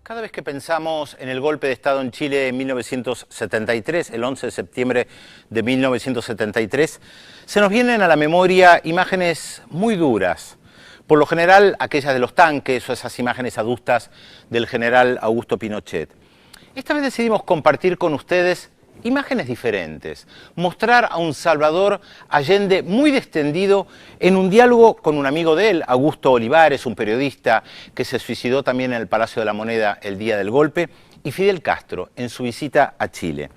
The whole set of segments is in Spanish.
Cada vez que pensamos en el golpe de Estado en Chile en 1973, el 11 de septiembre de 1973, se nos vienen a la memoria imágenes muy duras. Por lo general, aquellas de los tanques o esas imágenes adustas del general Augusto Pinochet. Esta vez decidimos compartir con ustedes imágenes diferentes, mostrar a un Salvador Allende muy distendido en un diálogo con un amigo de él, Augusto Olivares, un periodista que se suicidó también en el Palacio de la Moneda el día del golpe, y Fidel Castro en su visita a Chile.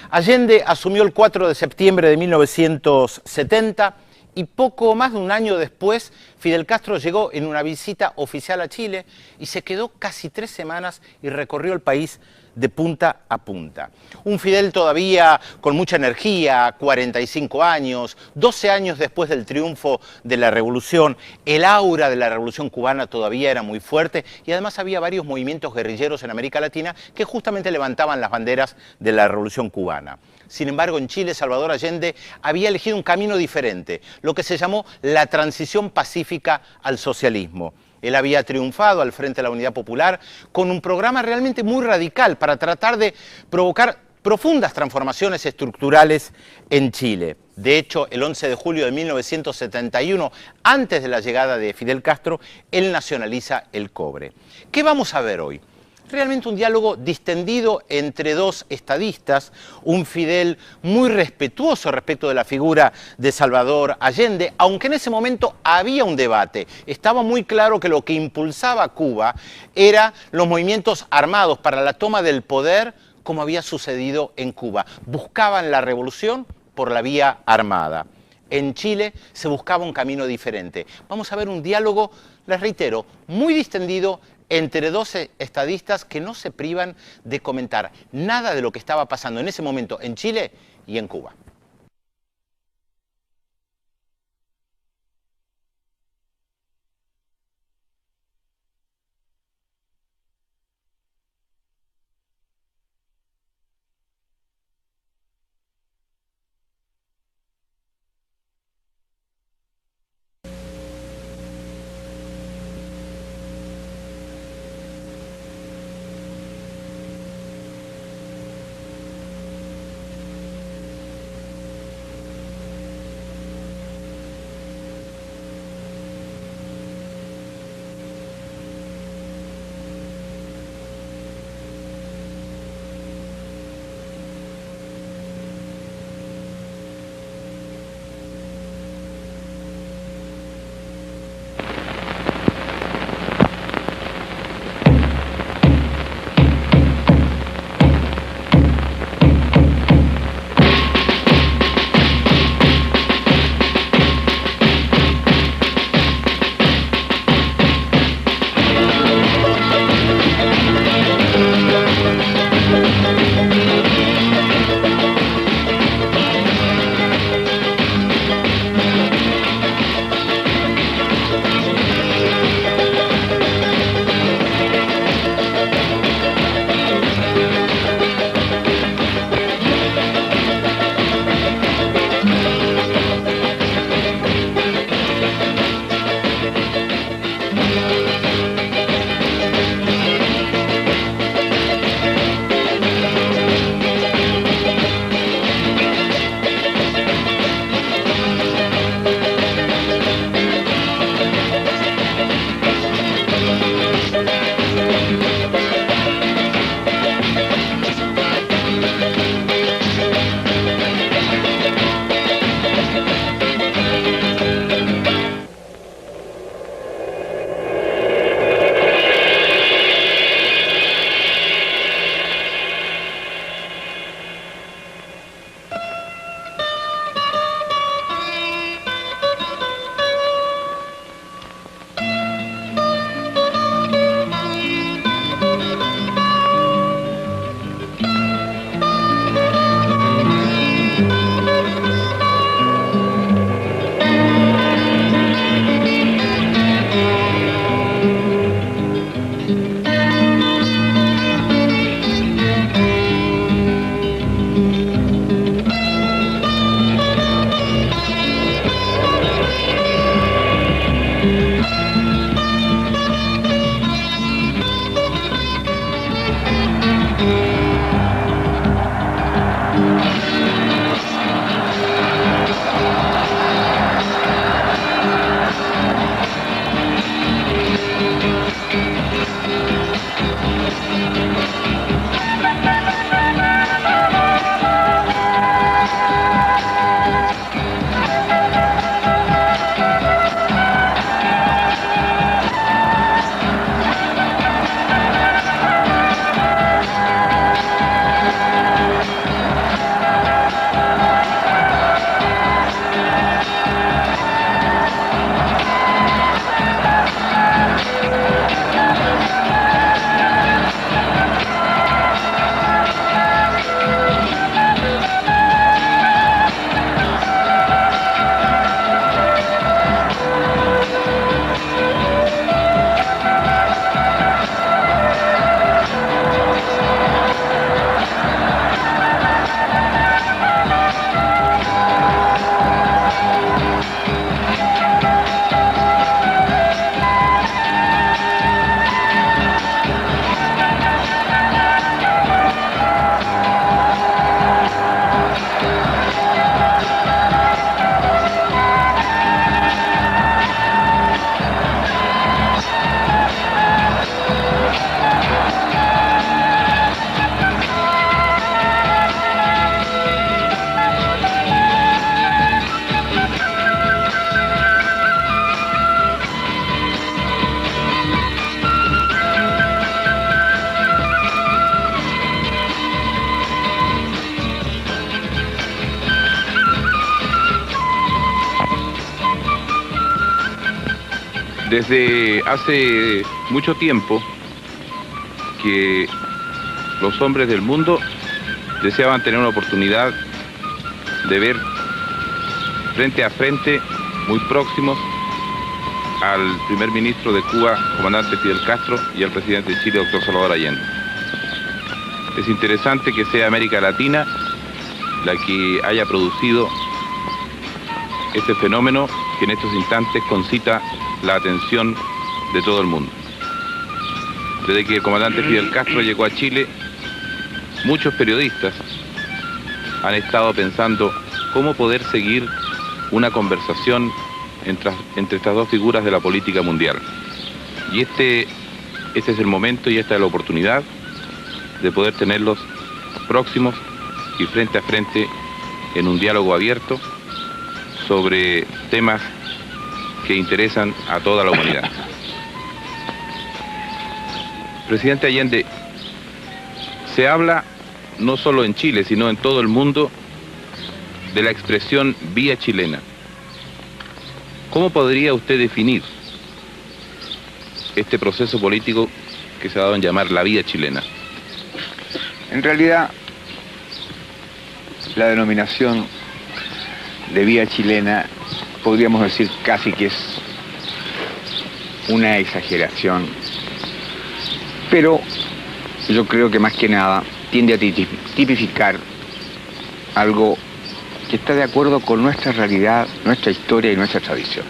Allende asumió el 4 de septiembre de 1970 y poco más de un año después Fidel Castro llegó en una visita oficial a Chile y se quedó casi 3 semanas y recorrió el país de punta a punta. Un Fidel todavía con mucha energía, 45 años, 12 años después del triunfo de la revolución, el aura de la revolución cubana todavía era muy fuerte y además había varios movimientos guerrilleros en América Latina que justamente levantaban las banderas de la revolución cubana. Sin embargo, en Chile, Salvador Allende había elegido un camino diferente, lo que se llamó la transición pacífica al socialismo. Él había triunfado al Frente de la Unidad Popular con un programa realmente muy radical para tratar de provocar profundas transformaciones estructurales en Chile. De hecho, el 11 de julio de 1971, antes de la llegada de Fidel Castro, él nacionaliza el cobre. ¿Qué vamos a ver hoy? Realmente un diálogo distendido entre dos estadistas, un Fidel muy respetuoso respecto de la figura de Salvador Allende, aunque en ese momento había un debate. Estaba muy claro que lo que impulsaba a Cuba eran los movimientos armados para la toma del poder, como había sucedido en Cuba. Buscaban la revolución por la vía armada. En Chile se buscaba un camino diferente. Vamos a ver un diálogo, les reitero, muy distendido entre dos estadistas que no se privan de comentar nada de lo que estaba pasando en ese momento en Chile y en Cuba. Desde hace mucho tiempo que los hombres del mundo deseaban tener una oportunidad de ver frente a frente, muy próximos, al primer ministro de Cuba, comandante Fidel Castro, y al presidente de Chile, doctor Salvador Allende. Es interesante que sea América Latina la que haya producido este fenómeno que en estos instantes concita la atención de todo el mundo. Desde que el comandante Fidel Castro llegó a Chile, muchos periodistas han estado pensando cómo poder seguir una conversación entre estas dos figuras de la política mundial. Y este es el momento y esta es la oportunidad de poder tenerlos próximos y frente a frente en un diálogo abierto sobre temas que interesan a toda la humanidad. Presidente Allende, se habla no solo en Chile, sino en todo el mundo de la expresión vía chilena. ¿Cómo podría usted definir este proceso político que se ha dado en llamar la vía chilena? En realidad, la denominación de vía chilena podríamos decir casi que es una exageración, pero yo creo que más que nada tiende a tipificar algo que está de acuerdo con nuestra realidad, nuestra historia y nuestra tradición.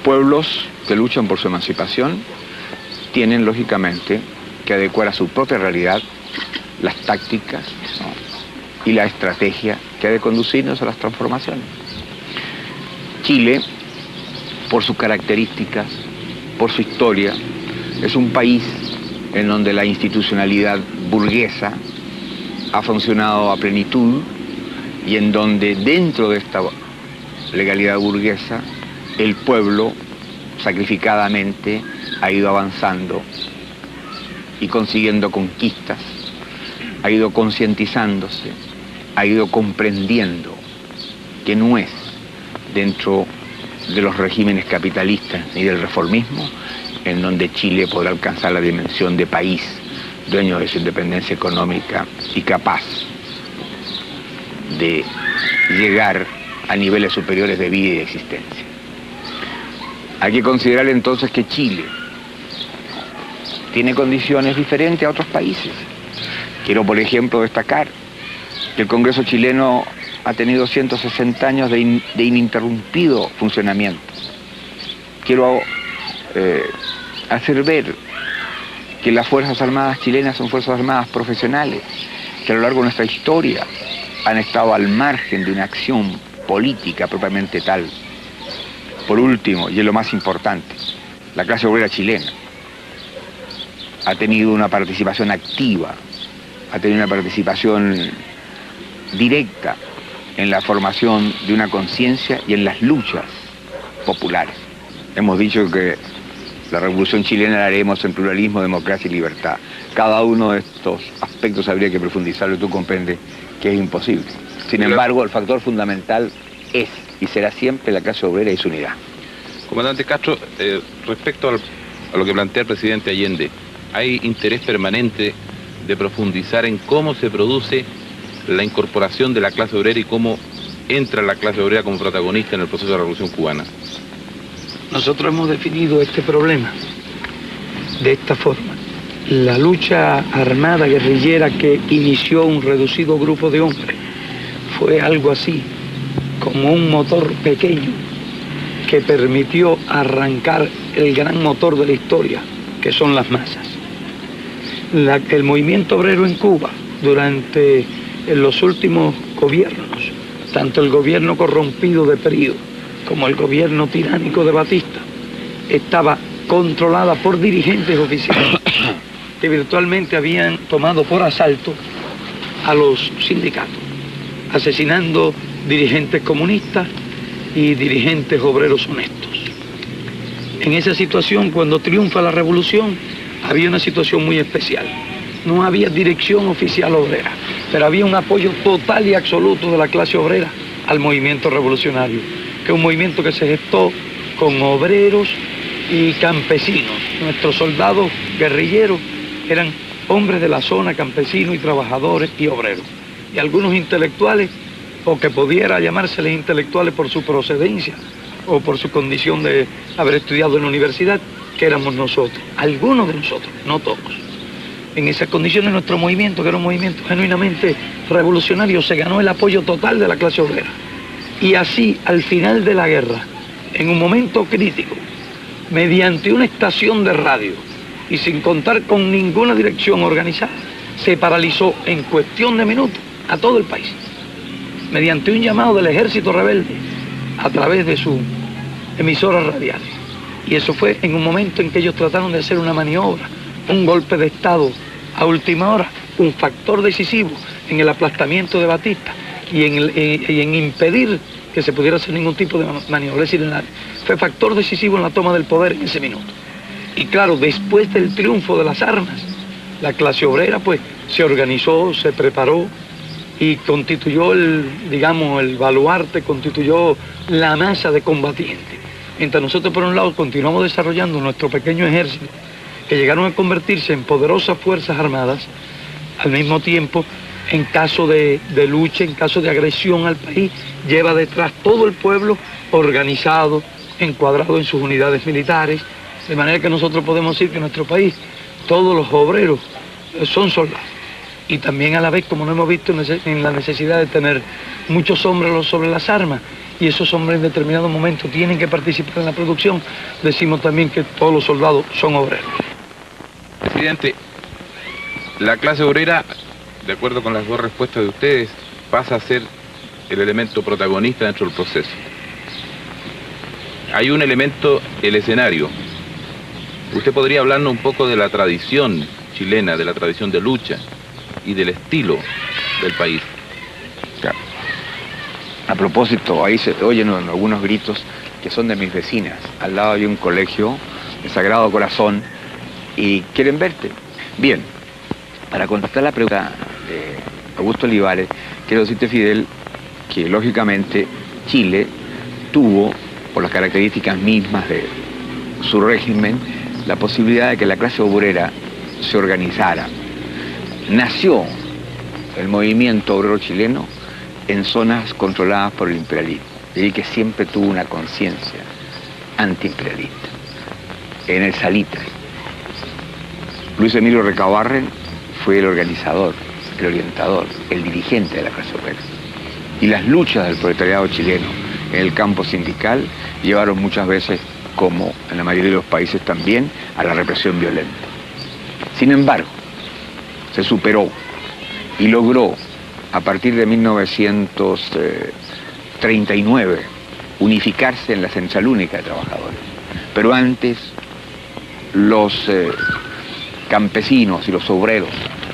Pueblos que luchan por su emancipación tienen lógicamente que adecuar a su propia realidad las tácticas, ¿no?, y la estrategia que ha de conducirnos a las transformaciones. Chile, por sus características, por su historia, es un país en donde la institucionalidad burguesa ha funcionado a plenitud y en donde dentro de esta legalidad burguesa el pueblo sacrificadamente ha ido avanzando y consiguiendo conquistas, ha ido concientizándose, ha ido comprendiendo que no es dentro de los regímenes capitalistas ni del reformismo en donde Chile podrá alcanzar la dimensión de país dueño de su independencia económica y capaz de llegar a niveles superiores de vida y de existencia. Hay que considerar entonces que Chile tiene condiciones diferentes a otros países. Quiero, por ejemplo, destacar que el Congreso chileno ha tenido 160 años de ininterrumpido funcionamiento. Quiero hacer ver que las Fuerzas Armadas chilenas son Fuerzas Armadas profesionales, que a lo largo de nuestra historia han estado al margen de una acción política propiamente tal. Por último, y es lo más importante, la clase obrera chilena ha tenido una participación activa, ha tenido una participación directa en la formación de una conciencia y en las luchas populares. Hemos dicho que la revolución chilena la haremos en pluralismo, democracia y libertad. Cada uno de estos aspectos habría que profundizarlo y tú comprendes que es imposible. Sin embargo, el factor fundamental es y será siempre la clase obrera y su unidad. Comandante Castro, respecto a lo que plantea el presidente Allende, ¿hay interés permanente de profundizar en cómo se produce la incorporación de la clase obrera y cómo entra la clase obrera como protagonista en el proceso de la Revolución Cubana? Nosotros hemos definido este problema de esta forma. La lucha armada guerrillera que inició un reducido grupo de hombres fue algo así, como un motor pequeño que permitió arrancar el gran motor de la historia, que son las masas. El movimiento obrero en Cuba, durante los últimos gobiernos, tanto el gobierno corrompido de Perío como el gobierno tiránico de Batista, estaba controlada por dirigentes oficiales que virtualmente habían tomado por asalto a los sindicatos, asesinando dirigentes comunistas y dirigentes obreros honestos. En esa situación, cuando triunfa la revolución, había una situación muy especial. No había dirección oficial obrera, pero había un apoyo total y absoluto de la clase obrera al movimiento revolucionario, que es un movimiento que se gestó con obreros y campesinos. Nuestros soldados guerrilleros eran hombres de la zona, campesinos y trabajadores y obreros. Y algunos intelectuales, o que pudiera llamárseles intelectuales por su procedencia o por su condición de haber estudiado en la universidad, que éramos nosotros, algunos de nosotros, no todos. En esas condiciones nuestro movimiento, que era un movimiento genuinamente revolucionario, se ganó el apoyo total de la clase obrera. Y así, al final de la guerra, en un momento crítico, mediante una estación de radio y sin contar con ninguna dirección organizada, se paralizó en cuestión de minutos a todo el país, mediante un llamado del ejército rebelde a través de sus emisoras radiales. Y eso fue en un momento en que ellos trataron de hacer una maniobra, un golpe de Estado a última hora, un factor decisivo en el aplastamiento de Batista y en impedir que se pudiera hacer ningún tipo de maniobra. Es decir, fue factor decisivo en la toma del poder en ese minuto. Y claro, después del triunfo de las armas, la clase obrera pues se organizó, se preparó y constituyó el baluarte, constituyó la masa de combatientes. Mientras nosotros por un lado continuamos desarrollando nuestro pequeño ejército, que llegaron a convertirse en poderosas fuerzas armadas, al mismo tiempo, en caso de lucha, en caso de agresión al país, lleva detrás todo el pueblo organizado, encuadrado en sus unidades militares, de manera que nosotros podemos decir que en nuestro país todos los obreros son soldados. Y también a la vez, como no hemos visto en la necesidad de tener muchos hombres sobre las armas, y esos hombres en determinado momento tienen que participar en la producción, decimos también que todos los soldados son obreros. Presidente, la clase obrera, de acuerdo con las dos respuestas de ustedes, pasa a ser el elemento protagonista dentro del proceso. Hay un elemento, el escenario. ¿Usted podría hablarnos un poco de la tradición chilena, de la tradición de lucha y del estilo del país? Claro. A propósito, ahí se oyen algunos gritos que son de mis vecinas. Al lado hay un colegio, el Sagrado Corazón, y quieren verte. Bien, para contestar la pregunta de Augusto Olivares, quiero decirte, Fidel, que lógicamente Chile tuvo, por las características mismas de su régimen, la posibilidad de que la clase obrera se organizara. Nació el movimiento obrero chileno en zonas controladas por el imperialismo, y que siempre tuvo una conciencia antiimperialista. En el Salitre, Luis Emilio Recabarren fue el organizador, el orientador, el dirigente de la clase obrera. Y las luchas del proletariado chileno en el campo sindical llevaron muchas veces, como en la mayoría de los países también, a la represión violenta. Sin embargo, se superó y logró, a partir de 1939, unificarse en la Central Única de Trabajadores. Pero antes, los campesinos y los obreros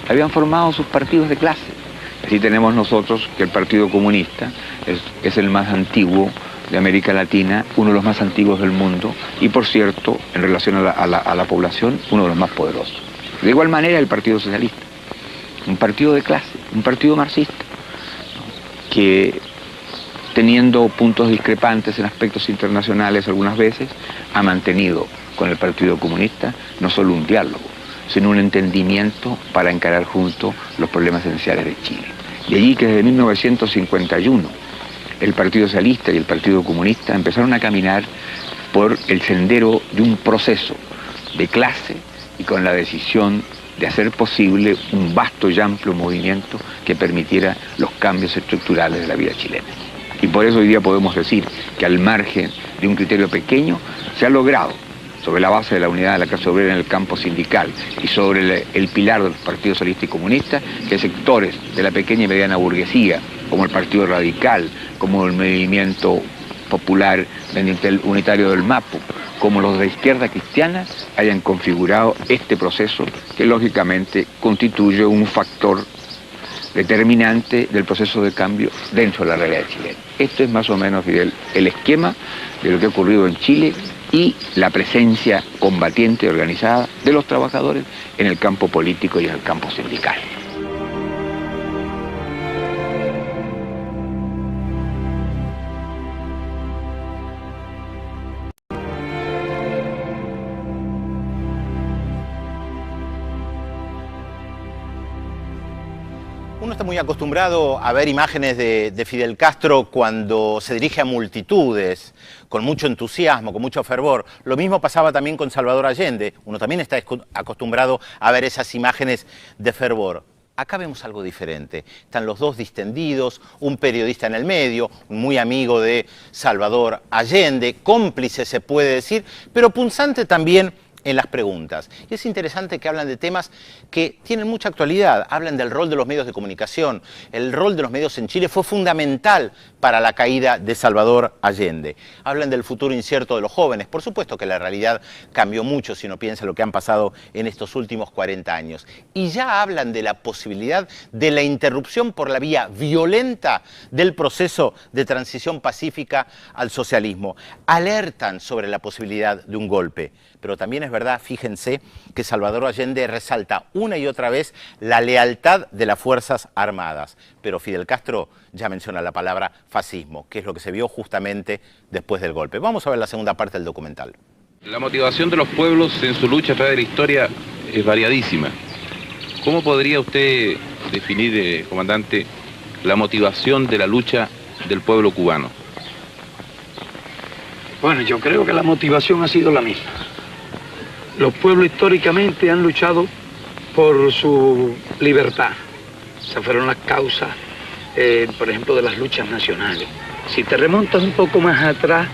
habían formado sus partidos de clase. Así tenemos nosotros que el Partido Comunista es el más antiguo de América Latina, uno de los más antiguos del mundo y, por cierto, en relación a la población, uno de los más poderosos. De igual manera el Partido Socialista, un partido de clase, un partido marxista, que teniendo puntos discrepantes en aspectos internacionales algunas veces, ha mantenido con el Partido Comunista no solo un diálogo, sino un entendimiento para encarar juntos los problemas esenciales de Chile. Y allí que desde 1951 el Partido Socialista y el Partido Comunista empezaron a caminar por el sendero de un proceso de clase y con la decisión de hacer posible un vasto y amplio movimiento que permitiera los cambios estructurales de la vida chilena. Y por eso hoy día podemos decir que al margen de un criterio pequeño se ha logrado, sobre la base de la unidad de la clase obrera en el campo sindical y sobre el pilar de los partidos socialistas y comunistas, que sectores de la pequeña y mediana burguesía, como el Partido Radical, como el Movimiento Popular Unitario del Mapu, como los de izquierda cristiana, hayan configurado este proceso que lógicamente constituye un factor determinante del proceso de cambio dentro de la realidad chilena. Esto es más o menos, Fidel, el esquema de lo que ha ocurrido en Chile y la presencia combatiente y organizada de los trabajadores en el campo político y en el campo sindical. está muy acostumbrado a ver imágenes de Fidel Castro cuando se dirige a multitudes, con mucho entusiasmo, con mucho fervor. Lo mismo pasaba también con Salvador Allende. Uno también está acostumbrado a ver esas imágenes de fervor. Acá vemos algo diferente. Están los dos distendidos, un periodista en el medio, muy amigo de Salvador Allende, cómplice se puede decir, pero punzante también en las preguntas. Y es interesante que hablan de temas que tienen mucha actualidad. Hablan del rol de los medios de comunicación. El rol de los medios en Chile fue fundamental para la caída de Salvador Allende. Hablan del futuro incierto de los jóvenes. Por supuesto que la realidad cambió mucho si uno piensa lo que han pasado en estos últimos 40 años. Y ya hablan de la posibilidad de la interrupción por la vía violenta del proceso de transición pacífica al socialismo. Alertan sobre la posibilidad de un golpe. Pero también es verdad, fíjense, que Salvador Allende resalta una y otra vez la lealtad de las Fuerzas Armadas. Pero Fidel Castro ya menciona la palabra fascismo, que es lo que se vio justamente después del golpe. Vamos a ver la segunda parte del documental. La motivación de los pueblos en su lucha a través de la historia es variadísima. ¿Cómo podría usted definir, comandante, la motivación de la lucha del pueblo cubano? Bueno, yo creo que la motivación ha sido la misma. Los pueblos históricamente han luchado por su libertad. Esas fueron las causas, por ejemplo, de las luchas nacionales. Si te remontas un poco más atrás,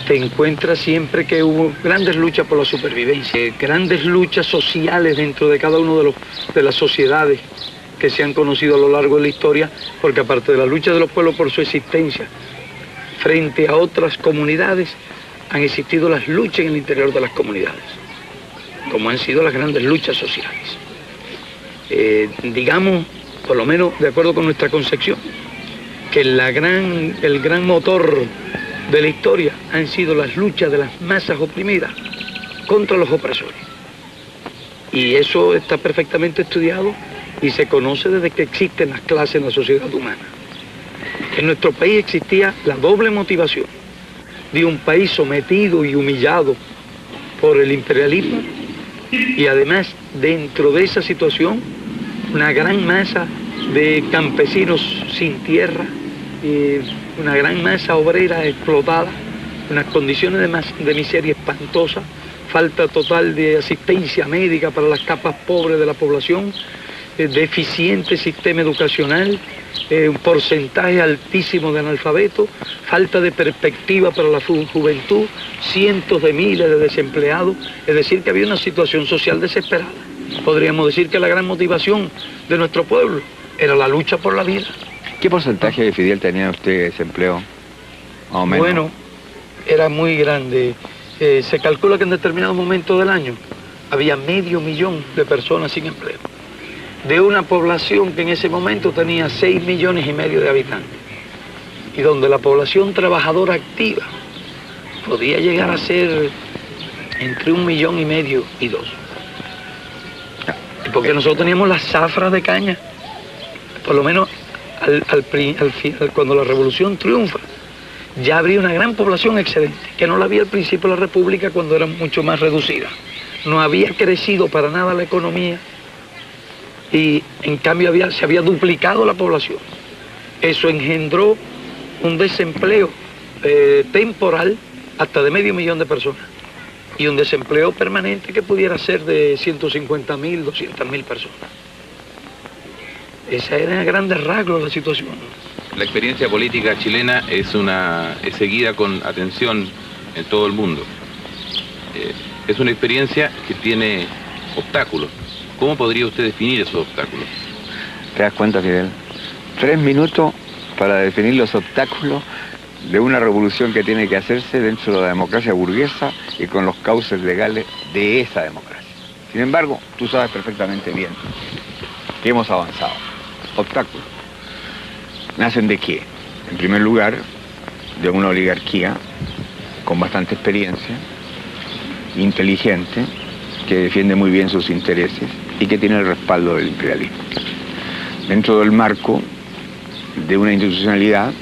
te encuentras siempre que hubo grandes luchas por la supervivencia, grandes luchas sociales dentro de cada uno de las sociedades que se han conocido a lo largo de la historia, porque aparte de la lucha de los pueblos por su existencia, frente a otras comunidades, han existido las luchas en el interior de las comunidades, como han sido las grandes luchas sociales. Digamos, por lo menos de acuerdo con nuestra concepción, que el gran motor de la historia han sido las luchas de las masas oprimidas contra los opresores. Y eso está perfectamente estudiado y se conoce desde que existen las clases en la sociedad humana. En nuestro país existía la doble motivación de un país sometido y humillado por el imperialismo, y además dentro de esa situación una gran masa de campesinos sin tierra, una gran masa obrera explotada, unas condiciones de miseria espantosa, falta total de asistencia médica para las capas pobres de la población, deficiente sistema educacional, un porcentaje altísimo de analfabetos, falta de perspectiva para la juventud, cientos de miles de desempleados, es decir, que había una situación social desesperada. Podríamos decir que la gran motivación de nuestro pueblo era la lucha por la vida. ¿Qué porcentaje de Fidel tenía usted de desempleo? Más o menos. Bueno, era muy grande. Se calcula que en determinados momentos del año había 500.000 de personas sin empleo, de una población que en ese momento tenía 6,5 millones de habitantes, y donde la población trabajadora activa podía llegar a ser entre 1,5 millones y 2. Porque nosotros teníamos las zafras de caña, por lo menos cuando la revolución triunfa, ya habría una gran población excedente, que no la había al principio de la República, cuando era mucho más reducida. No había crecido para nada la economía, y en cambio se había duplicado la población. Eso engendró un desempleo temporal hasta de 500.000 de personas, y un desempleo permanente que pudiera ser de 150.000, 200.000 personas. Esa era a grandes rasgos la situación. La experiencia política chilena es seguida con atención en todo el mundo. Es una experiencia que tiene obstáculos. ¿Cómo podría usted definir esos obstáculos? ¿Te das cuenta, Fidel? 3 minutos para definir los obstáculos de una revolución que tiene que hacerse dentro de la democracia burguesa y con los cauces legales de esa democracia. Sin embargo, tú sabes perfectamente bien que hemos avanzado. Obstáculos. ¿Nacen de qué? En primer lugar, de una oligarquía con bastante experiencia, inteligente, que defiende muy bien sus intereses y que tiene el respaldo del imperialismo. Dentro del marco de una institucionalidad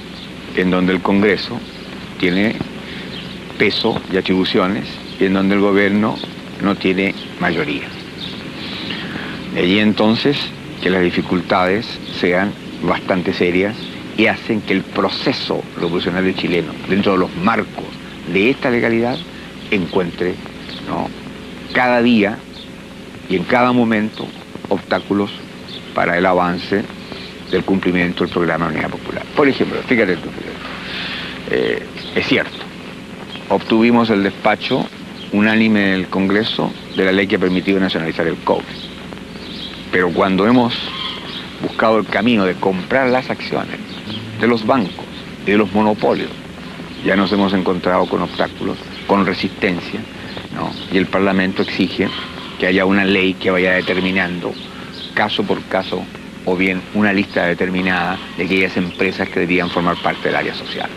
en donde el Congreso tiene peso y atribuciones y en donde el gobierno no tiene mayoría. De allí entonces que las dificultades sean bastante serias y hacen que el proceso revolucionario chileno, dentro de los marcos de esta legalidad, encuentre, ¿no?, cada día y en cada momento obstáculos para el avance del cumplimiento del programa de Unidad Popular. Por ejemplo, fíjate tú, es cierto, obtuvimos el despacho unánime del Congreso de la ley que ha permitido nacionalizar el cobre, pero cuando hemos buscado el camino de comprar las acciones de los bancos y de los monopolios, ya nos hemos encontrado con obstáculos, con resistencia, ¿no? Y el Parlamento exige que haya una ley que vaya determinando caso por caso, o bien una lista determinada de aquellas empresas que deberían formar parte del área social.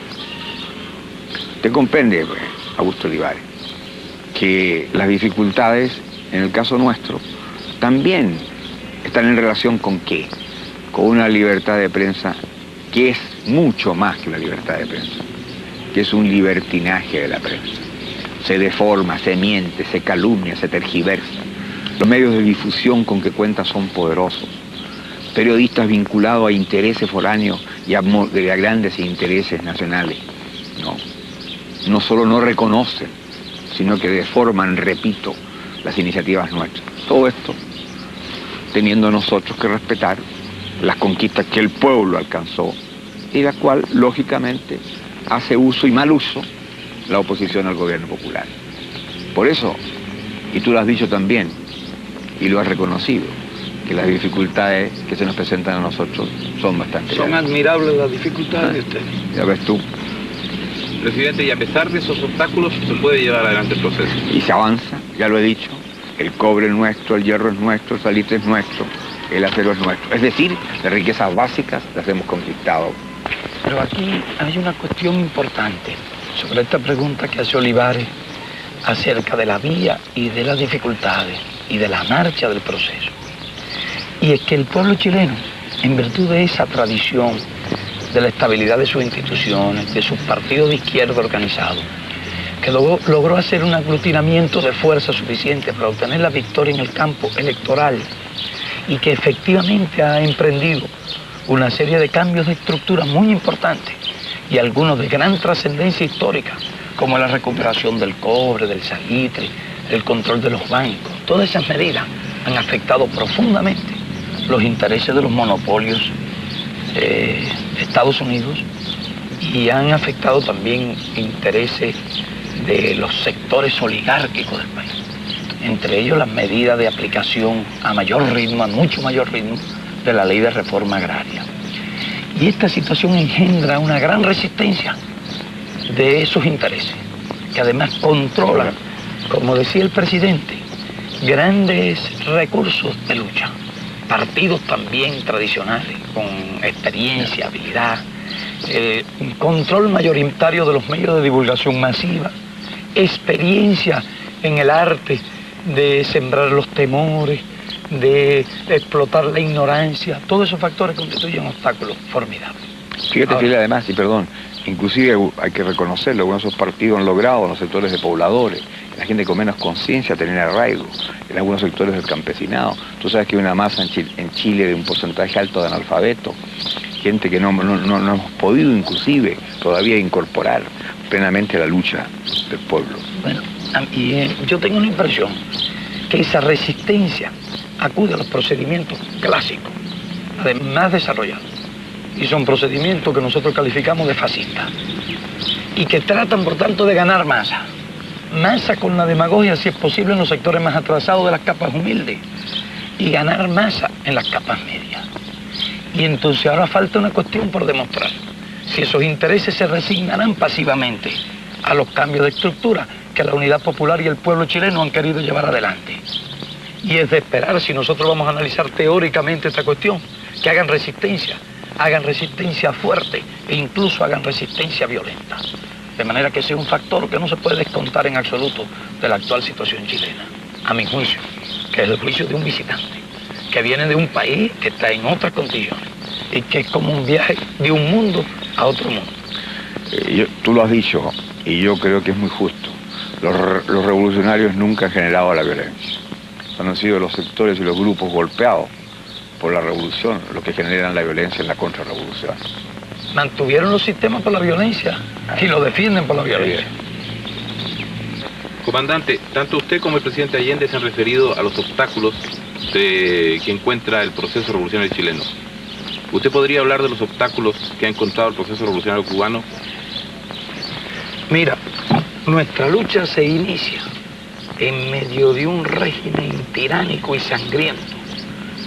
Usted comprende, pues, Augusto Olivares, que las dificultades, en el caso nuestro, también están en relación con ¿qué? Con una libertad de prensa que es mucho más que la libertad de prensa, que es un libertinaje de la prensa. Se deforma, se miente, se calumnia, se tergiversa. Los medios de difusión con que cuenta son poderosos. Periodistas vinculados a intereses foráneos y a grandes intereses nacionales, no solo no reconocen, sino que deforman, repito, las iniciativas nuestras. Todo esto teniendo nosotros que respetar las conquistas que el pueblo alcanzó y la cual, lógicamente, hace uso y mal uso la oposición al gobierno popular. Por eso, y tú lo has dicho también, y lo has reconocido, que las dificultades que se nos presentan a nosotros son bastante Son grandes. admirables las dificultades de ustedes. Ya ves tú. Presidente, y a pesar de esos obstáculos, se puede llevar adelante el proceso. Y se avanza, ya lo he dicho, el cobre es nuestro, el hierro es nuestro, el salitre es nuestro, el acero es nuestro. Es decir, las riquezas básicas las hemos conquistado. Pero aquí hay una cuestión importante sobre esta pregunta que hace Olivares acerca de la vía y de las dificultades y de la marcha del proceso. Y es que el pueblo chileno, en virtud de esa tradición, de la estabilidad de sus instituciones, de sus partidos de izquierda organizados, que logró hacer un aglutinamiento de fuerza suficiente para obtener la victoria en el campo electoral y que efectivamente ha emprendido una serie de cambios de estructura muy importantes y algunos de gran trascendencia histórica, como la recuperación del cobre, del salitre, el control de los bancos. Todas esas medidas han afectado profundamente los intereses de los monopolios de Estados Unidos y han afectado también intereses de los sectores oligárquicos del país. Entre ellos las medidas de aplicación a mayor ritmo, a mucho mayor ritmo, de la ley de reforma agraria. Y esta situación engendra una gran resistencia de esos intereses, que además controlan, como decía el presidente, grandes recursos de lucha. Partidos también tradicionales, con experiencia, habilidad, control mayoritario de los medios de divulgación masiva, experiencia en el arte de sembrar los temores, de explotar la ignorancia. Todos esos factores constituyen obstáculos formidables. Fíjate, Fidel, además, y perdón, inclusive hay que reconocerlo, algunos de esos partidos han logrado en los sectores de pobladores, la gente con menos conciencia tener arraigo, en algunos sectores del campesinado. Tú sabes que hay una masa en Chile de un porcentaje alto de analfabetos, gente que no hemos podido inclusive todavía incorporar plenamente a la lucha del pueblo. Bueno, yo tengo una impresión que esa resistencia acude a los procedimientos clásicos, además desarrollados, y son procedimientos que nosotros calificamos de fascistas, y que tratan, por tanto, de ganar masa con la demagogia, si es posible, en los sectores más atrasados de las capas humildes, y ganar masa en las capas medias. Y entonces ahora falta una cuestión por demostrar, si esos intereses se resignarán pasivamente a los cambios de estructura que la Unidad Popular y el pueblo chileno han querido llevar adelante. Y es de esperar, si nosotros vamos a analizar teóricamente esta cuestión, que hagan resistencia fuerte e incluso hagan resistencia violenta. De manera que sea un factor que no se puede descontar en absoluto de la actual situación chilena, a mi juicio, que es el juicio de un visitante, que viene de un país que está en otras condiciones y que es como un viaje de un mundo a otro mundo. Tú lo has dicho, y yo creo que es muy justo. Los revolucionarios nunca han generado la violencia. Han sido los sectores y los grupos golpeados por la revolución los que generan la violencia en la contrarrevolución. Mantuvieron los sistemas por la violencia y lo defienden por la violencia. Comandante, tanto usted como el presidente Allende se han referido a los obstáculos que encuentra el proceso revolucionario chileno. ¿Usted podría hablar de los obstáculos que ha encontrado el proceso revolucionario cubano? Mira, nuestra lucha se inicia en medio de un régimen tiránico y sangriento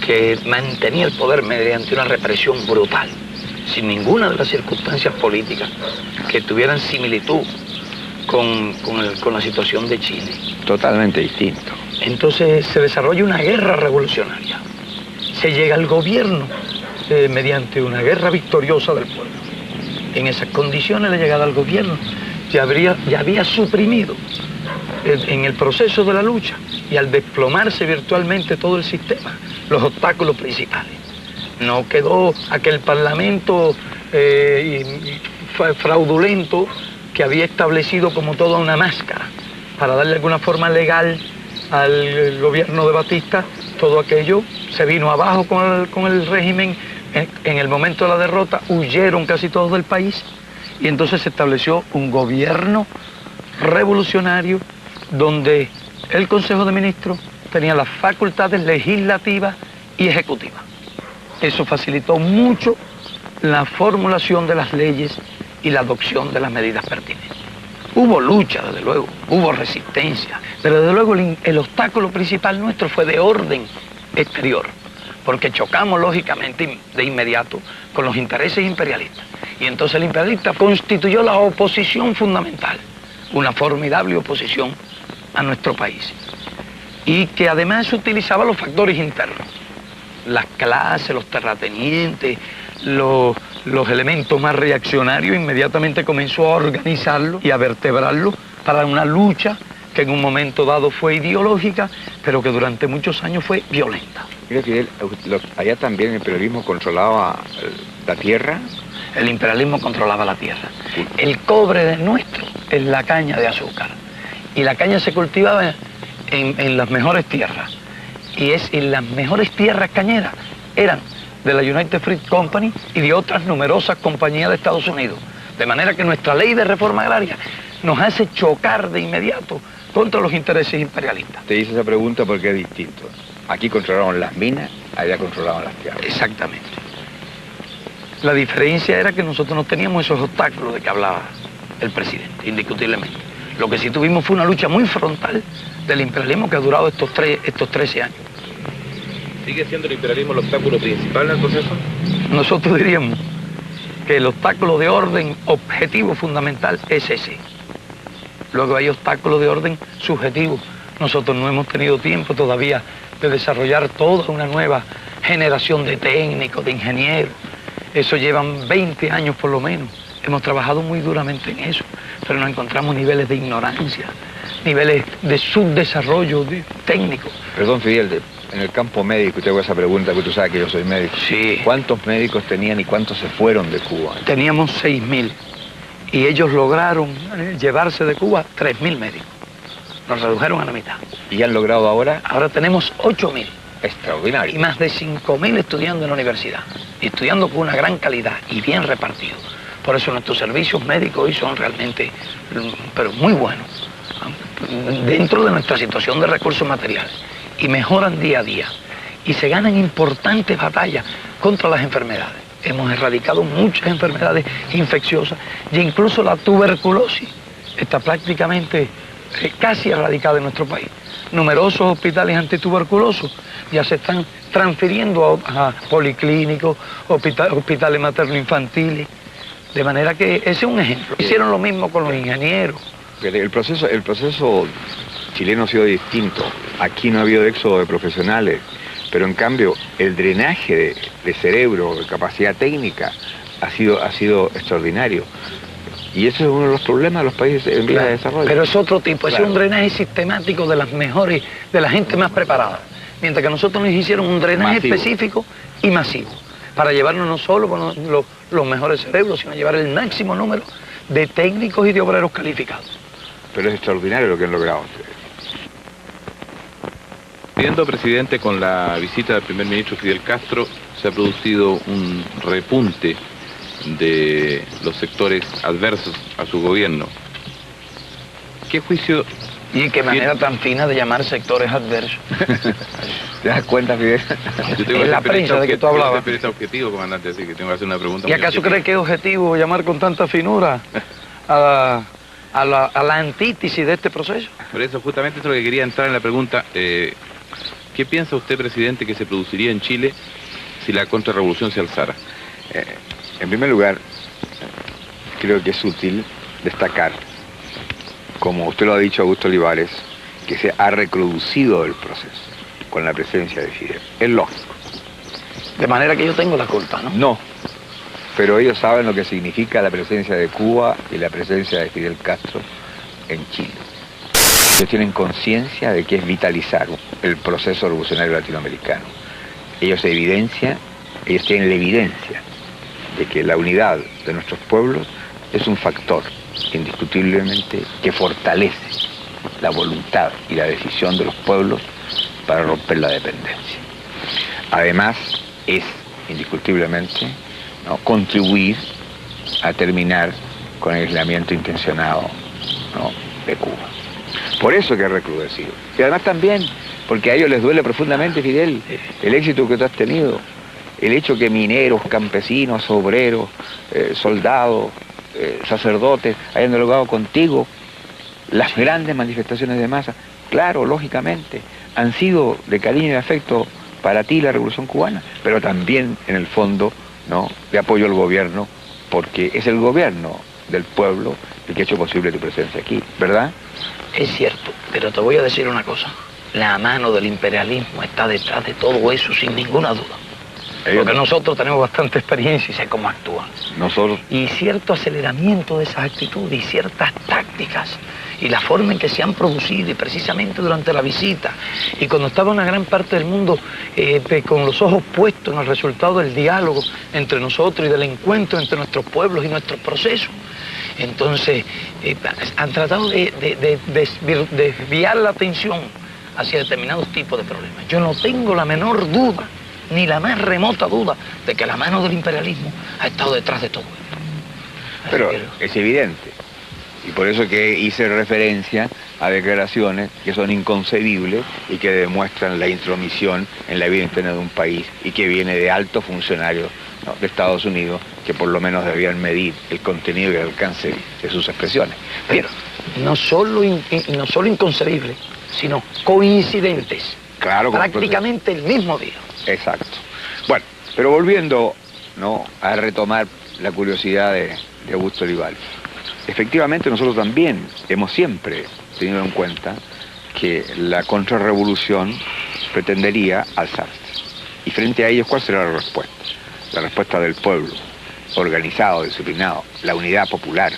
que mantenía el poder mediante una represión brutal, sin ninguna de las circunstancias políticas que tuvieran similitud con la situación de Chile. Totalmente distinto. Entonces se desarrolla una guerra revolucionaria. Se llega al gobierno mediante una guerra victoriosa del pueblo. En esas condiciones la llegada al gobierno ya había suprimido en el proceso de la lucha y al desplomarse virtualmente todo el sistema, los obstáculos principales. No quedó aquel parlamento fraudulento que había establecido como toda una máscara para darle alguna forma legal al gobierno de Batista. Todo aquello se vino abajo con el régimen. En el momento de la derrota huyeron casi todos del país y entonces se estableció un gobierno revolucionario donde el Consejo de Ministros tenía las facultades legislativas y ejecutivas. Eso facilitó mucho la formulación de las leyes y la adopción de las medidas pertinentes. Hubo lucha, desde luego, hubo resistencia, pero desde luego el obstáculo principal nuestro fue de orden exterior, porque chocamos lógicamente de inmediato con los intereses imperialistas. Y entonces el imperialista constituyó la oposición fundamental, una formidable oposición a nuestro país, y que además utilizaba los factores internos, las clases, los terratenientes, los elementos más reaccionarios. Inmediatamente comenzó a organizarlo y a vertebrarlo para una lucha que en un momento dado fue ideológica, pero que durante muchos años fue violenta. Mira, Fidel, allá también el imperialismo controlaba la tierra. El imperialismo controlaba la tierra. El cobre nuestro es la caña de azúcar. Y la caña se cultivaba en las mejores tierras. Y las mejores tierras cañeras eran de la United Fruit Company y de otras numerosas compañías de Estados Unidos. De manera que nuestra ley de reforma agraria nos hace chocar de inmediato contra los intereses imperialistas. Te hice esa pregunta porque es distinto. Aquí controlaban las minas, allá controlaban las tierras. Exactamente. La diferencia era que nosotros no teníamos esos obstáculos de que hablaba el presidente, indiscutiblemente. Lo que sí tuvimos fue una lucha muy frontal del imperialismo que ha durado estos 13 años. ¿Sigue siendo el imperialismo el obstáculo principal del proceso? Nosotros diríamos que el obstáculo de orden objetivo fundamental es ese. Luego hay obstáculos de orden subjetivo. Nosotros no hemos tenido tiempo todavía de desarrollar toda una nueva generación de técnicos, de ingenieros. Eso llevan 20 años por lo menos. Hemos trabajado muy duramente en eso, pero nos encontramos niveles de ignorancia, niveles de subdesarrollo técnico. Perdón, Fidel, en el campo médico, te hago esa pregunta, porque tú sabes que yo soy médico. Sí. ¿Cuántos médicos tenían y cuántos se fueron de Cuba? Teníamos 6.000 y ellos lograron llevarse de Cuba 3.000 médicos. Nos redujeron a la mitad. ¿Y han logrado ahora? Ahora tenemos 8.000. Extraordinario. Y más de 5.000 estudiando en la universidad, estudiando con una gran calidad y bien repartidos. Por eso nuestros servicios médicos hoy son realmente, pero muy buenos, dentro de nuestra situación de recursos materiales. Y mejoran día a día. Y se ganan importantes batallas contra las enfermedades. Hemos erradicado muchas enfermedades infecciosas y incluso la tuberculosis está prácticamente casi erradicada en nuestro país. Numerosos hospitales antituberculosos ya se están transfiriendo a policlínicos, hospitales materno-infantiles. De manera que ese es un ejemplo. Hicieron lo mismo con los ingenieros. El proceso chileno ha sido distinto. Aquí no ha habido éxodo de profesionales, pero en cambio el drenaje de cerebro, de capacidad técnica, ha sido extraordinario. Y ese es uno de los problemas de los países en vías de desarrollo. Pero es otro tipo, es un drenaje sistemático de las mejores, de la gente más preparada. Mientras que nosotros nos hicieron un drenaje específico y masivo, para llevarnos no solo con los mejores cerebros, sino llevar el máximo número de técnicos y de obreros calificados. Pero es extraordinario lo que han logrado ustedes. Viendo, presidente, con la visita del primer ministro Fidel Castro, se ha producido un repunte de los sectores adversos a su gobierno. ¿Qué juicio? Y qué manera tan fina de llamar sectores adversos. ¿Te das cuenta, Fidel? Yo tengo En la prensa de que tú hablabas. Yo soy periodista objetivo, comandante, así que tengo que hacer una pregunta. ¿Y acaso cree que es objetivo llamar con tanta finura a la antítesis de este proceso? Por eso, justamente, es lo que quería entrar en la pregunta. ¿Qué piensa usted, presidente, que se produciría en Chile si la contrarrevolución se alzara? En primer lugar, creo que es útil destacar, como usted lo ha dicho, Augusto Olivares, que se ha recrudecido el proceso con la presencia de Fidel. Es lógico. De manera que yo tengo la culpa, ¿no? No, pero ellos saben lo que significa la presencia de Cuba y la presencia de Fidel Castro en Chile. Ellos tienen conciencia de que es vitalizar el proceso revolucionario latinoamericano. Ellos tienen la evidencia de que la unidad de nuestros pueblos es un factor indiscutiblemente que fortalece la voluntad y la decisión de los pueblos para romper la dependencia. Además, es indiscutiblemente, ¿no?, contribuir a terminar con el aislamiento intencionado, ¿no?, de Cuba. Por eso que ha recrudecido. Y además también, porque a ellos les duele profundamente, Fidel, el éxito que tú has tenido. El hecho que mineros, campesinos, obreros, soldados, sacerdotes hayan dialogado contigo, las grandes manifestaciones de masa, claro, lógicamente, han sido de cariño y afecto para ti la Revolución Cubana, pero también en el fondo, ¿no?, de apoyo al gobierno, porque es el gobierno del pueblo el que ha hecho posible tu presencia aquí, ¿verdad? Es cierto, pero te voy a decir una cosa. La mano del imperialismo está detrás de todo eso, sin ninguna duda. Porque nosotros tenemos bastante experiencia y sé cómo actúan. Nosotros. Y cierto aceleramiento de esas actitudes y ciertas tácticas y la forma en que se han producido, y precisamente durante la visita, y cuando estaba una gran parte del mundo con los ojos puestos en el resultado del diálogo entre nosotros y del encuentro entre nuestros pueblos y nuestros procesos. Entonces, han tratado de desviar la atención hacia determinados tipos de problemas. Yo no tengo la menor duda, ni la más remota duda, de que la mano del imperialismo ha estado detrás de todo. Pero es evidente. Y por eso que hice referencia a declaraciones que son inconcebibles y que demuestran la intromisión en la vida interna de un país y que viene de altos funcionarios, ¿no?, de Estados Unidos, que por lo menos debían medir el contenido y el alcance de sus expresiones. Pero no solo inconcebibles, sino coincidentes. Claro, prácticamente el mismo día. Exacto. Bueno, pero volviendo, ¿no?, a retomar la curiosidad de Augusto Olivares. Efectivamente, nosotros también hemos siempre tenido en cuenta que la contrarrevolución pretendería alzarse. Y frente a ellos, ¿cuál será la respuesta? La respuesta del pueblo, organizado, disciplinado, la unidad popular,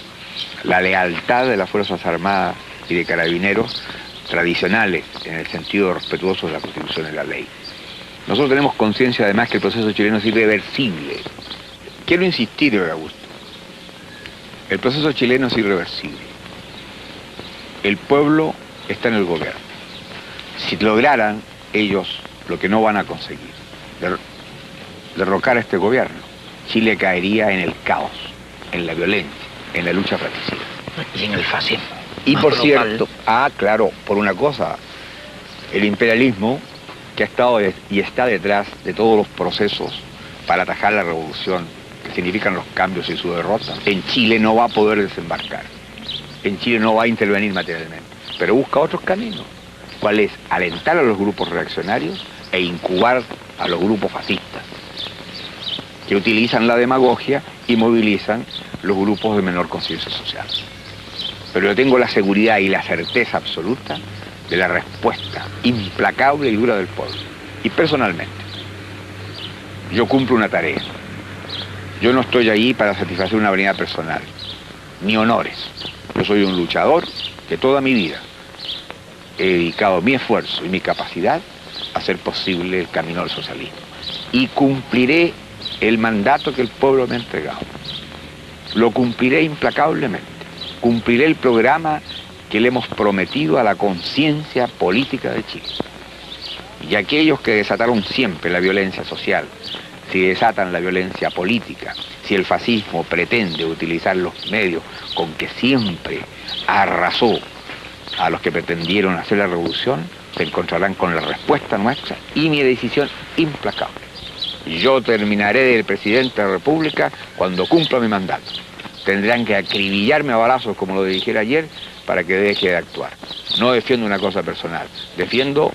la lealtad de las Fuerzas Armadas y de Carabineros tradicionales, en el sentido respetuoso de la Constitución y la ley. Nosotros tenemos conciencia además que el proceso chileno es irreversible. Quiero insistir, Augusto. El proceso chileno es irreversible. El pueblo está en el gobierno. Si lograran ellos lo que no van a conseguir, derrocar a este gobierno, Chile caería en el caos, en la violencia, en la lucha fratricida. Y en el fascismo. Y por cierto, claro, por una cosa, el imperialismo que ha estado y está detrás de todos los procesos para atajar la revolución, que significan los cambios y su derrota, en Chile no va a poder desembarcar. En Chile no va a intervenir materialmente, pero busca otros caminos. ¿Cuál es? Alentar a los grupos reaccionarios e incubar a los grupos fascistas, que utilizan la demagogia y movilizan los grupos de menor conciencia social. Pero yo tengo la seguridad y la certeza absoluta de la respuesta implacable y dura del pueblo. Y personalmente, yo cumplo una tarea. Yo no estoy ahí para satisfacer una vanidad personal, ni honores. Yo soy un luchador que toda mi vida he dedicado mi esfuerzo y mi capacidad a hacer posible el camino al socialismo. Y cumpliré el mandato que el pueblo me ha entregado. Lo cumpliré implacablemente. Cumpliré el programa que le hemos prometido a la conciencia política de Chile. Y aquellos que desataron siempre la violencia social, si desatan la violencia política, si el fascismo pretende utilizar los medios con que siempre arrasó a los que pretendieron hacer la revolución, se encontrarán con la respuesta nuestra y mi decisión implacable. Yo terminaré del presidente de la República cuando cumpla mi mandato. Tendrán que acribillarme a balazos, como lo dijera ayer, para que deje de actuar. No defiendo una cosa personal, defiendo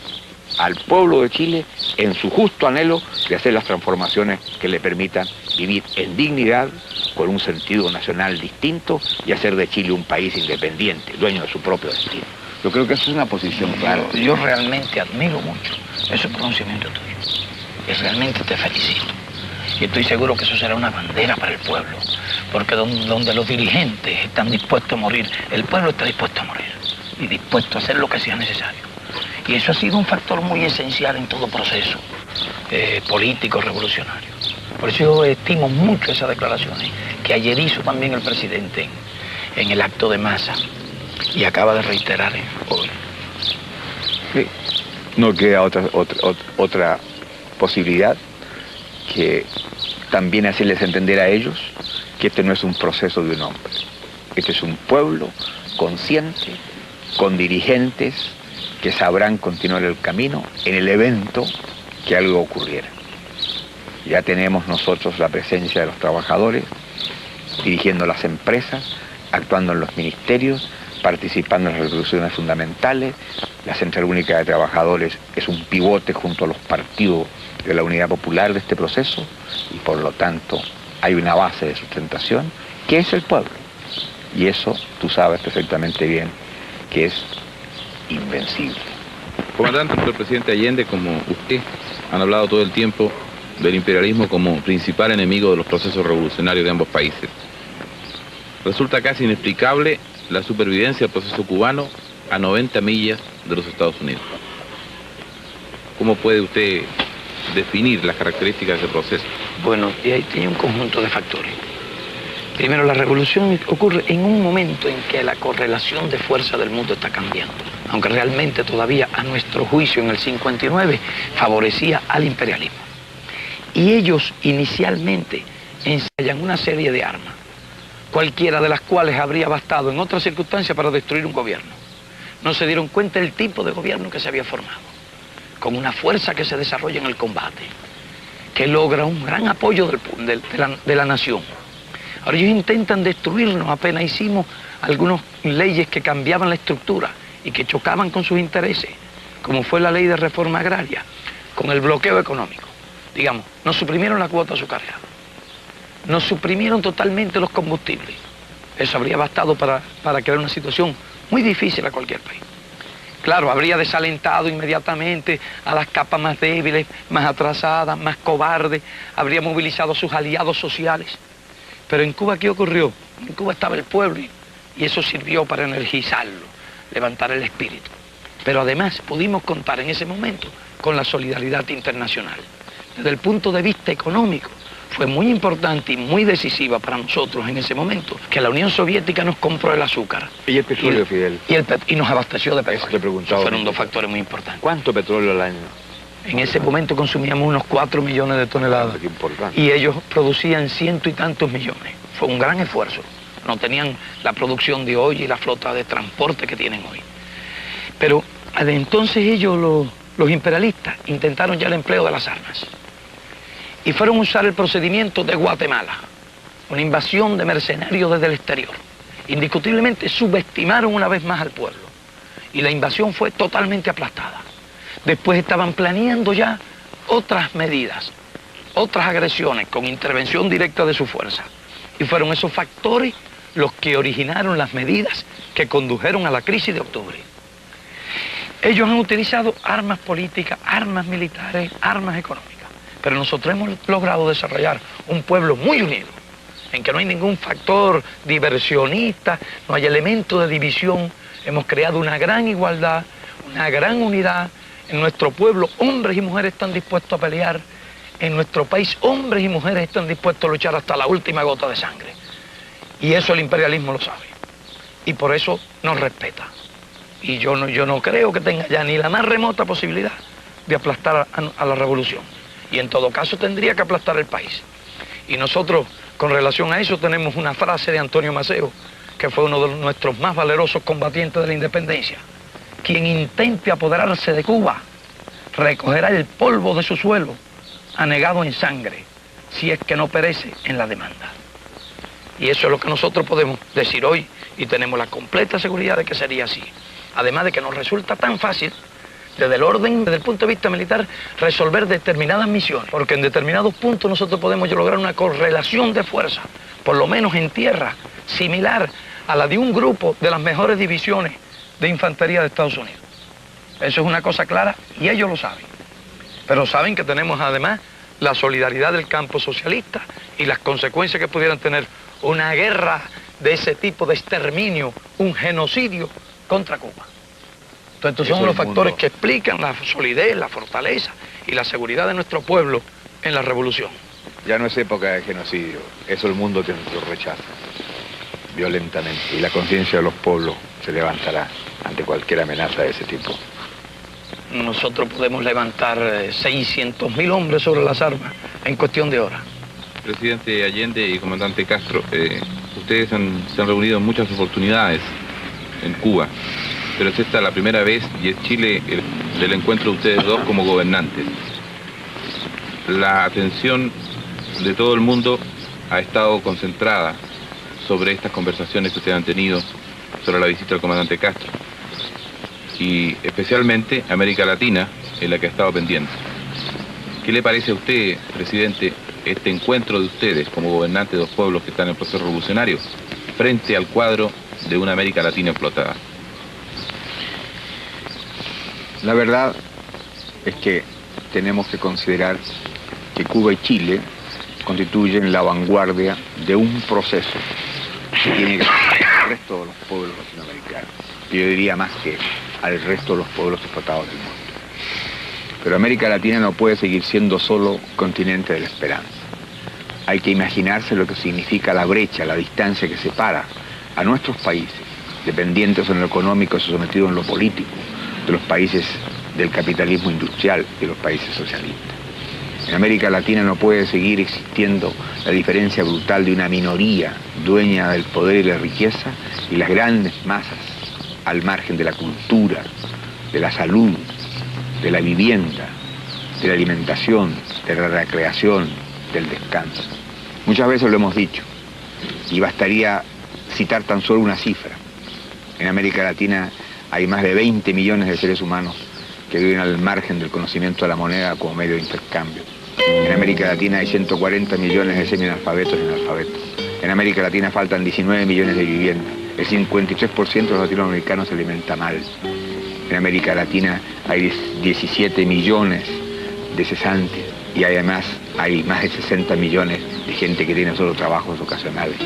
al pueblo de Chile en su justo anhelo de hacer las transformaciones que le permitan vivir en dignidad, con un sentido nacional distinto y hacer de Chile un país independiente, dueño de su propio destino. Yo creo que eso es una posición clara. Yo realmente admiro mucho ese pronunciamiento tuyo y realmente te felicito. Y estoy seguro que eso será una bandera para el pueblo, porque donde los dirigentes están dispuestos a morir, el pueblo está dispuesto a morir y dispuesto a hacer lo que sea necesario. Y eso ha sido un factor muy esencial en todo proceso político revolucionario. Por eso yo estimo mucho esas declaraciones que ayer hizo también el presidente en el acto de masa y acaba de reiterar hoy. Sí. No queda otra posibilidad que también hacerles entender a ellos que este no es un proceso de un hombre. Este es un pueblo consciente, con dirigentes que sabrán continuar el camino en el evento que algo ocurriera. Ya tenemos nosotros la presencia de los trabajadores, dirigiendo las empresas, actuando en los ministerios, participando en las resoluciones fundamentales. La Central Única de Trabajadores es un pivote junto a los partidos de la Unidad Popular de este proceso y por lo tanto hay una base de sustentación que es el pueblo. Y eso tú sabes perfectamente bien que es invencible. Comandante, tanto el presidente Allende como usted han hablado todo el tiempo del imperialismo como principal enemigo de los procesos revolucionarios de ambos países. Resulta casi inexplicable la supervivencia del proceso cubano a 90 millas de los Estados Unidos. ¿Cómo puede usted definir las características de ese proceso? Bueno, y ahí tiene un conjunto de factores. Primero, la revolución ocurre en un momento en que la correlación de fuerza del mundo está cambiando, aunque realmente todavía a nuestro juicio en el 59 favorecía al imperialismo. Y ellos inicialmente ensayan una serie de armas, cualquiera de las cuales habría bastado en otras circunstancias para destruir un gobierno. No se dieron cuenta del tipo de gobierno que se había formado, con una fuerza que se desarrolla en el combate, que logra un gran apoyo de la nación. Ahora ellos intentan destruirnos, apenas hicimos algunas leyes que cambiaban la estructura y que chocaban con sus intereses, como fue la ley de reforma agraria, con el bloqueo económico. Digamos, nos suprimieron la cuota azucarera, nos suprimieron totalmente los combustibles. Eso habría bastado para crear una situación muy difícil a cualquier país. Claro, habría desalentado inmediatamente a las capas más débiles, más atrasadas, más cobardes, habría movilizado a sus aliados sociales. Pero en Cuba, ¿qué ocurrió? En Cuba estaba el pueblo y eso sirvió para energizarlo, levantar el espíritu. Pero además pudimos contar en ese momento con la solidaridad internacional. Desde el punto de vista económico, fue muy importante y muy decisiva para nosotros en ese momento que la Unión Soviética nos compró el azúcar. ¿Y el petróleo, Fidel? Y nos abastecció de petróleo. Eso te preguntaba. Fueron dos factores muy importantes. ¿Cuánto petróleo al año? En ese momento consumíamos unos 4 millones de toneladas. Qué importante. Y ellos producían 100 y tantos millones. Fue un gran esfuerzo. No tenían la producción de hoy y la flota de transporte que tienen hoy. Pero entonces ellos, los imperialistas, intentaron ya el empleo de las armas. Y fueron a usar el procedimiento de Guatemala, una invasión de mercenarios desde el exterior. Indiscutiblemente subestimaron una vez más al pueblo y la invasión fue totalmente aplastada. Después estaban planeando ya otras medidas, otras agresiones con intervención directa de su fuerza. Y fueron esos factores los que originaron las medidas que condujeron a la crisis de octubre. Ellos han utilizado armas políticas, armas militares, armas económicas. Pero nosotros hemos logrado desarrollar un pueblo muy unido, en que no hay ningún factor diversionista, no hay elemento de división. Hemos creado una gran igualdad, una gran unidad. En nuestro pueblo, hombres y mujeres están dispuestos a pelear. En nuestro país, hombres y mujeres están dispuestos a luchar hasta la última gota de sangre. Y eso el imperialismo lo sabe. Y por eso nos respeta. Y yo no creo que tenga ya ni la más remota posibilidad de aplastar a la revolución. Y en todo caso tendría que aplastar el país. Y nosotros, con relación a eso, tenemos una frase de Antonio Maceo, que fue uno de nuestros más valerosos combatientes de la independencia. Quien intente apoderarse de Cuba, recogerá el polvo de su suelo, anegado en sangre, si es que no perece en la demanda. Y eso es lo que nosotros podemos decir hoy, y tenemos la completa seguridad de que sería así. Además de que nos resulta tan fácil, desde el orden, desde el punto de vista militar, resolver determinadas misiones, porque en determinados puntos nosotros podemos lograr una correlación de fuerza, por lo menos en tierra, similar a la de un grupo de las mejores divisiones de infantería de Estados Unidos. Eso es una cosa clara y ellos lo saben. Pero saben que tenemos además la solidaridad del campo socialista y las consecuencias que pudieran tener una guerra de ese tipo de exterminio, un genocidio contra Cuba. Entonces estos son los factores que explican la solidez, la fortaleza y la seguridad de nuestro pueblo en la revolución. Ya no es época de genocidio, eso el mundo lo rechaza violentamente y la conciencia de los pueblos se levantará ante cualquier amenaza de ese tipo. Nosotros podemos levantar 600.000 hombres sobre las armas en cuestión de horas. Presidente Allende y comandante Castro, ustedes se han reunido en muchas oportunidades en Cuba, pero es esta la primera vez y es Chile del encuentro de ustedes dos como gobernantes. La atención de todo el mundo ha estado concentrada sobre estas conversaciones que ustedes han tenido sobre la visita del comandante Castro. Y especialmente América Latina, en la que ha estado pendiente. ¿Qué le parece a usted, presidente, este encuentro de ustedes como gobernantes de dos pueblos que están en el proceso revolucionario frente al cuadro de una América Latina explotada? La verdad es que tenemos que considerar que Cuba y Chile constituyen la vanguardia de un proceso que tiene que ser al resto de los pueblos latinoamericanos. Yo diría más que al resto de los pueblos explotados del mundo. Pero América Latina no puede seguir siendo solo continente de la esperanza. Hay que imaginarse lo que significa la brecha, la distancia que separa a nuestros países, dependientes en lo económico y sometidos en lo político, de los países del capitalismo industrial y de los países socialistas. En América Latina no puede seguir existiendo la diferencia brutal de una minoría dueña del poder y la riqueza y las grandes masas al margen de la cultura, de la salud, de la vivienda, de la alimentación, de la recreación, del descanso. Muchas veces lo hemos dicho y bastaría citar tan solo una cifra. En América Latina hay más de 20 millones de seres humanos que viven al margen del conocimiento de la moneda como medio de intercambio. En América Latina hay 140 millones de semianalfabetos y analfabetos. En América Latina faltan 19 millones de viviendas. El 53% de los latinoamericanos se alimenta mal. En América Latina hay 17 millones de cesantes y además hay más de 60 millones de gente que tiene solo trabajos ocasionales.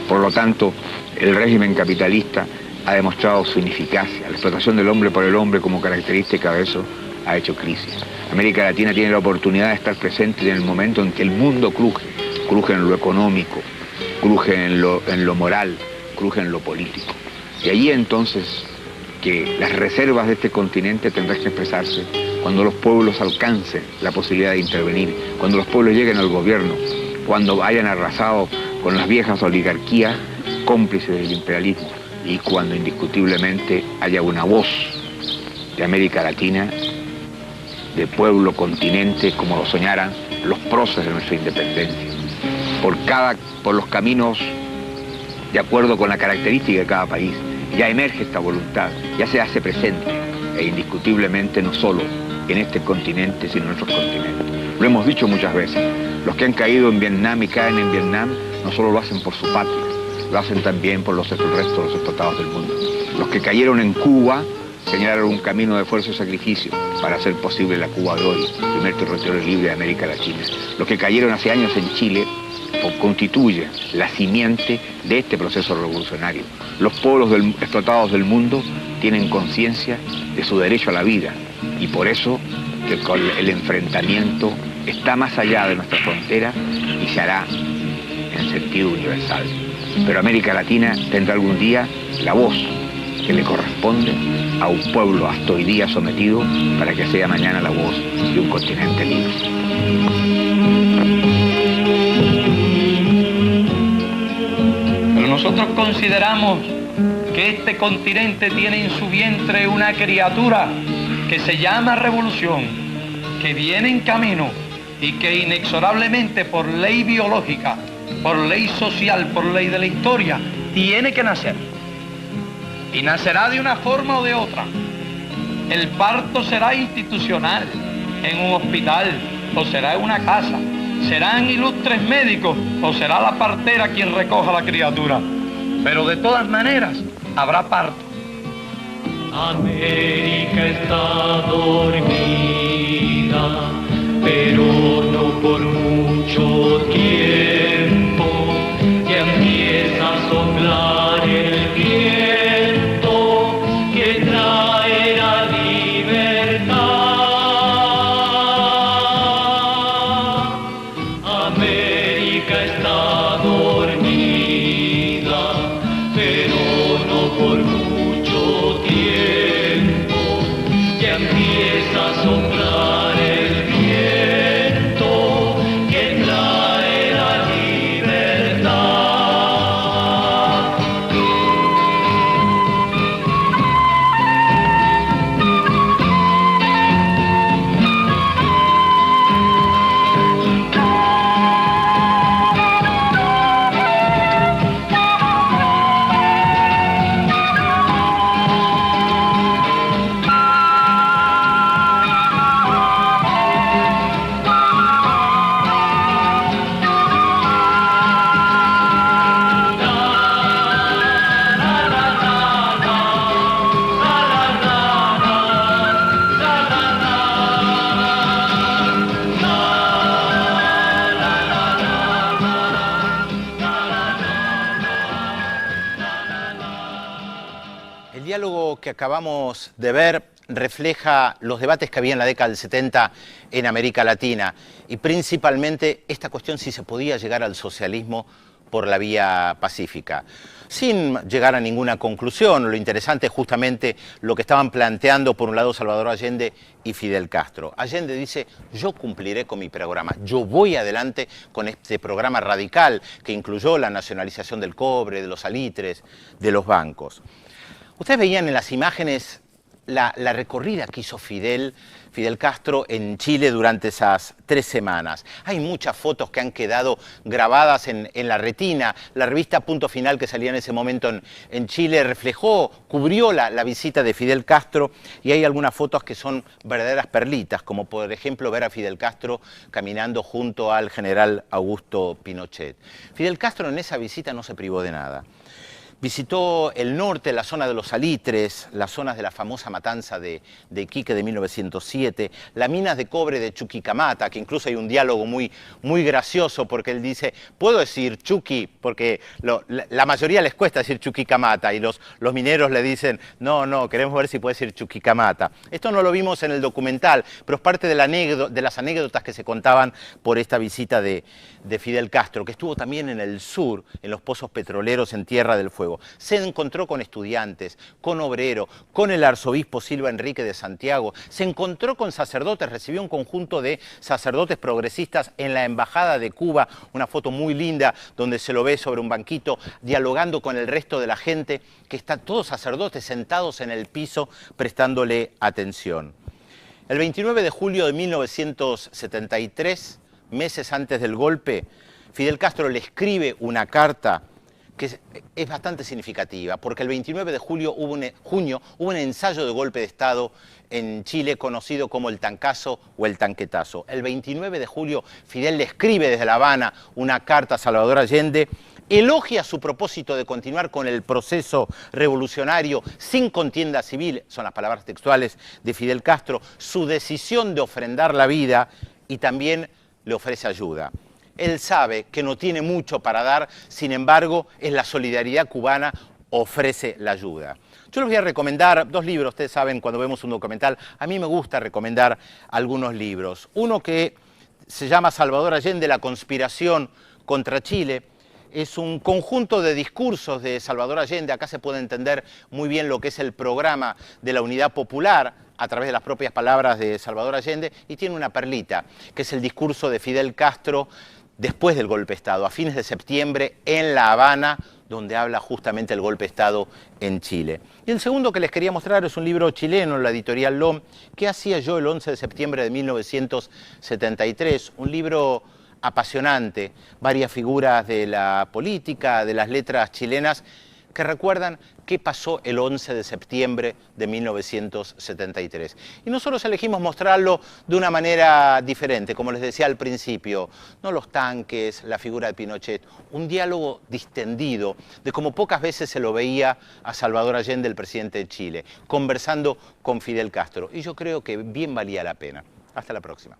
Por lo tanto, el régimen capitalista ha demostrado su ineficacia. La explotación del hombre por el hombre como característica de eso ha hecho crisis. América Latina tiene la oportunidad de estar presente en el momento en que el mundo cruje en lo económico, cruje en lo moral, cruje en lo político. Y allí entonces que las reservas de este continente tendrán que expresarse cuando los pueblos alcancen la posibilidad de intervenir, cuando los pueblos lleguen al gobierno, cuando hayan arrasado con las viejas oligarquías cómplices del imperialismo y cuando indiscutiblemente haya una voz de América Latina, de pueblo, continente, como lo soñaran los próceres de nuestra independencia. Por los caminos de acuerdo con la característica de cada país, ya emerge esta voluntad, ya se hace presente, e indiscutiblemente no solo en este continente, sino en otros continentes. Lo hemos dicho muchas veces, los que han caído en Vietnam y caen en Vietnam, no solo lo hacen por su patria, lo hacen también por el resto de los explotados del mundo. Los que cayeron en Cuba señalaron un camino de esfuerzo y sacrificio para hacer posible la Cuba de hoy, el primer territorio libre de América Latina. Los que cayeron hace años en Chile constituyen la simiente de este proceso revolucionario. Los pueblos explotados del mundo tienen conciencia de su derecho a la vida y por eso que el enfrentamiento está más allá de nuestra frontera y se hará en sentido universal. Pero América Latina tendrá algún día la voz que le corresponde a un pueblo hasta hoy día sometido para que sea mañana la voz de un continente libre. Pero nosotros consideramos que este continente tiene en su vientre una criatura que se llama revolución, que viene en camino y que inexorablemente por ley biológica, por ley social, por ley de la historia, tiene que nacer. Y nacerá de una forma o de otra. El parto será institucional, en un hospital, o será en una casa. Serán ilustres médicos, o será la partera quien recoja la criatura. Pero de todas maneras, habrá parto. América está dormida, pero no por mucho tiempo. Ya empieza a soplar el viento que trae la libertad. América está dormida, pero no por mucho tiempo. Ya empieza a soplar el viento que trae la libertad. El diálogo que acabamos de ver refleja los debates que había en la década del 70 en América Latina y principalmente esta cuestión si se podía llegar al socialismo por la vía pacífica. Sin llegar a ninguna conclusión, lo interesante es justamente lo que estaban planteando por un lado Salvador Allende y Fidel Castro. Allende dice, yo cumpliré con mi programa, yo voy adelante con este programa radical que incluyó la nacionalización del cobre, de los salitres, de los bancos. Ustedes veían en las imágenes la recorrida que hizo Fidel Castro en Chile durante esas 3 semanas. Hay muchas fotos que han quedado grabadas en la retina. La revista Punto Final, que salía en ese momento en Chile, cubrió la visita de Fidel Castro, y hay algunas fotos que son verdaderas perlitas, como por ejemplo ver a Fidel Castro caminando junto al general Augusto Pinochet. Fidel Castro en esa visita no se privó de nada. Visitó el norte, la zona de los salitres, las zonas de la famosa matanza de Iquique de 1907, las minas de cobre de Chuquicamata, que incluso hay un diálogo muy gracioso porque él dice, puedo decir Chuqui, porque la mayoría les cuesta decir Chuquicamata, y los mineros le dicen, no, queremos ver si puede decir Chuquicamata. Esto no lo vimos en el documental, pero es parte de las anécdotas que se contaban por esta visita de Fidel Castro, que estuvo también en el sur, en los pozos petroleros en Tierra del Fuego. Se encontró con estudiantes, con obreros, con el arzobispo Silva Enrique de Santiago, se encontró con sacerdotes, recibió un conjunto de sacerdotes progresistas en la Embajada de Cuba, una foto muy linda donde se lo ve sobre un banquito dialogando con el resto de la gente, que están todos sacerdotes sentados en el piso prestándole atención. El 29 de julio de 1973, meses antes del golpe, Fidel Castro le escribe una carta que es bastante significativa, porque el 29 de junio hubo un ensayo de golpe de Estado en Chile conocido como el tancazo o el tanquetazo. El 29 de julio Fidel le escribe desde La Habana una carta a Salvador Allende, elogia su propósito de continuar con el proceso revolucionario sin contienda civil, son las palabras textuales de Fidel Castro, su decisión de ofrendar la vida, y también le ofrece ayuda. Él sabe que no tiene mucho para dar, sin embargo, es la solidaridad cubana, ofrece la ayuda. Yo les voy a recomendar 2 libros. Ustedes saben, cuando vemos un documental, a mí me gusta recomendar algunos libros. Uno que se llama Salvador Allende, la conspiración contra Chile. es un conjunto de discursos de Salvador Allende. Acá se puede entender muy bien lo que es el programa de la Unidad Popular a través de las propias palabras de Salvador Allende, y tiene una perlita, que es el discurso de Fidel Castro después del golpe de Estado, a fines de septiembre en La Habana, donde habla justamente del golpe de Estado en Chile. Y el segundo que les quería mostrar es un libro chileno, la editorial LOM, ¿Qué hacía yo el 11 de septiembre de 1973? Un libro apasionante, varias figuras de la política, de las letras chilenas, que recuerdan qué pasó el 11 de septiembre de 1973. Y nosotros elegimos mostrarlo de una manera diferente, como les decía al principio, no los tanques, la figura de Pinochet, un diálogo distendido, de como pocas veces se lo veía a Salvador Allende, el presidente de Chile, conversando con Fidel Castro. Y yo creo que bien valía la pena. Hasta la próxima.